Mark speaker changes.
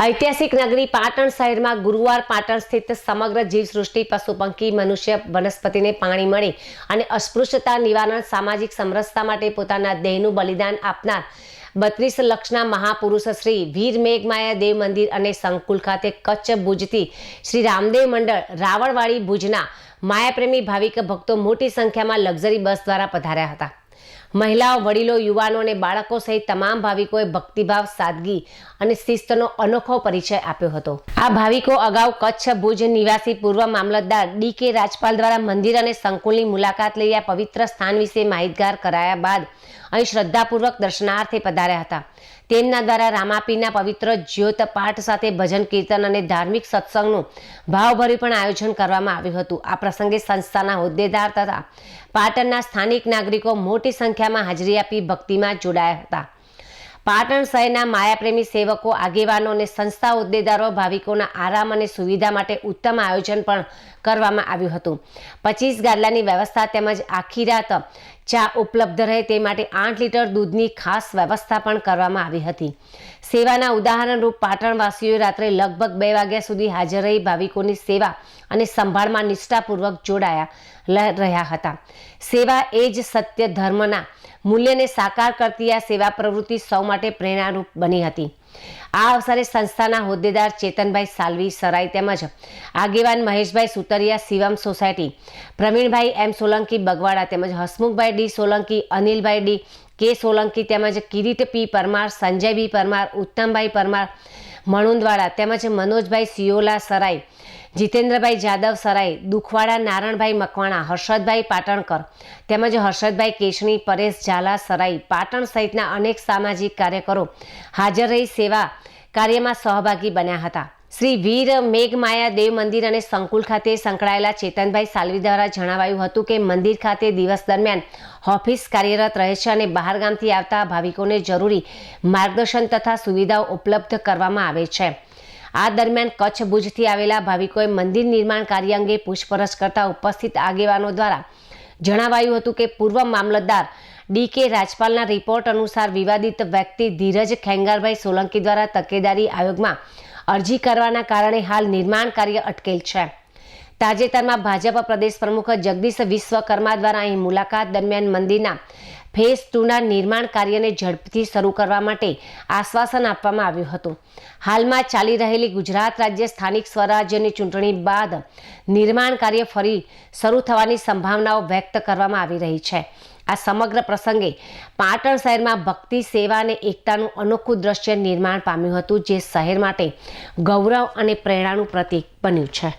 Speaker 1: ऐतिहासिक नगरी पाटण शहर में गुरुवार पाटण स्थित समग्र जीवसृष्टि पशु पंखी मनुष्य वनस्पति ने पाणी मळे अने अस्पृश्यता निवारण सामाजिक समरसता माटे पोताना देहनुं बलिदान आपनार 32 लक्षना महापुरुष श्री वीर मेघमाया देव मंदिर अने संकुल खाते कच्छ भुजथी श्री रामदेव मंडल रावणवाड़ी भुजना मायाप्रेमी भाविक भक्तों मोटी संख्या में लग्जरी बस द्वारा पधार्या हता। महिलाओं, वडीलो, युवानों ने बाळको सहित तमाम भाविकोए भक्तिभाव, सादगी અને શિસ્તનો અનોખો પરિચય આપ્યો હતો। આ ભાવિકો અગાઉ કચ્છ ભુજ નિવાસી પૂર્વ મામલતદાર ડી.કે. રાજપાલ દ્વારા મંદિર અને સંકુલની મુલાકાત લઈ આ પવિત્ર સ્થાન વિશે માહિતગાર કરાયા બાદ અહીં શ્રદ્ધાપૂર્વક દર્શનાર્થે પધાર્યા હતા। તેમના દ્વારા રામાપીરના પવિત્ર જ્યોત પાઠ સાથે ભજન કીર્તન અને ધાર્મિક સત્સંગનું ભાવભર્યું પણ આયોજન કરવામાં આવ્યું હતું। આ પ્રસંગે સંસ્થાના હોદ્દેદાર તથા પાટણના સ્થાનિક નાગરિકો મોટી સંખ્યામાં હાજરી આપી ભક્તિમાં જોડાયા હતા। પાટણ શહેરના માયાપ્રેમી સેવકો, આગેવાનો અને સંસ્થા હોદ્દેદારો ભાવિકોના આરામ અને સુવિધા માટે ઉત્તમ આયોજન પણ કરવામાં આવ્યું હતું। 25 ગાદલાની વ્યવસ્થા તેમજ આખી રાત ચા ઉપલબ્ધ રહે તે માટે 8 લીટર દૂધની ખાસ વ્યવસ્થા પણ કરવામાં આવી હતી। સેવાના ઉદાહરણરૂપ પાટણવાસીઓએ રાત્રે લગભગ 2 વાગ્યા સુધી હાજર રહી ભાવિકોની સેવા અને સંભાળમાં નિષ્ઠાપૂર્વક જોડાયા રહ્યા હતા। સેવા એ જ સત્ય ધર્મના મૂલ્યને સાકાર કરતી આ સેવા પ્રવૃત્તિ સૌ માટે પ્રેરણારૂપ બની હતી। આ અવસરે સંસ્થાના હોદ્દેદાર ચેતનભાઈ સાલવી સરાઈ તેમજ આગેવાન મહેશભાઈ સુતરિયા શિવમ સોસાયટી, પ્રવીણભાઈ એમ સોલંકી બગવાડા તેમજ હસમુખભાઈ ડી સોલંકી, અનિલભાઈ ડી કે સોલંકી તેમજ કિરીટ પી પરમાર, સંજય બી પરમાર, ઉત્તમભાઈ પરમાર મણુંદવાડા તેમજ મનોજભાઈ સિયોલા સરાઈ, જીતેન્દ્રભાઈ જાદવ સરાઈ, દુખવાડા નારણભાઈ મકવાણા, હર્ષદભાઈ પાટણકર તેમજ હર્ષદભાઈ કેશણી, પરેશ ઝાલા સરાઈ, પાટણ સહિતના અનેક સામાજિક કાર્યકરો હાજર રહી સેવા કાર્યમાં સહભાગી બન્યા હતા। શ્રી વીર મેઘમાયા દેવ મંદિર અને સંકુલ ખાતે સંકળાયેલા ચેતનભાઈ સાલવી દ્વારા જણાવાયું હતું કે મંદિર ખાતે દિવસ દરમિયાન ઓફિસ કાર્યરત રહે છે અને બહારગામથી આવતા ભાવિકોને જરૂરી માર્ગદર્શન તથા સુવિધાઓ ઉપલબ્ધ કરવામાં આવે છે। આ દરમિયાન કચ્છ ભુજથી આવેલા ભાવિકોએ મંદિર નિર્માણ કાર્ય અંગે પૂછપરછ કરતા ઉપસ્થિત આગેવાનો દ્વારા જણાવાયું હતું કે પૂર્વ મામલતદાર ડી.કે. રાજપાલના રિપોર્ટ અનુસાર વિવાદિત વ્યક્તિ ધીરજ ખેંગારભાઈ સોલંકી દ્વારા તકેદારી આયોગમાં અરજી કરવાના કારણે હાલ નિર્માણ કાર્ય અટકેલ છે। તાજેતરમાં ભાજપ પ્રદેશ પ્રમુખ જગદીશ વિશ્વકર્મા દ્વારા અહીં મુલાકાત દરમિયાન મંદિરના ફેઝ 2ના નિર્માણ કાર્યને ઝડપથી શરૂ કરવા માટે આશ્વાસન આપવામાં આવ્યું હતું। હાલમાં ચાલી રહેલી ગુજરાત રાજ્ય સ્થાનિક સ્વરાજ્યની ચૂંટણી બાદ નિર્માણ કાર્ય ફરી શરૂ થવાની સંભાવનાઓ વ્યક્ત કરવામાં આવી રહી છે। આ સમગ્ર પ્રસંગે પાટણ શહેરમાં ભક્તિ, સેવા અને એકતાનું અનોખું દ્રશ્ય નિર્માણ પામ્યું હતું, જે શહેર માટે ગૌરવ અને પ્રેરણાનું પ્રતીક બન્યું છે।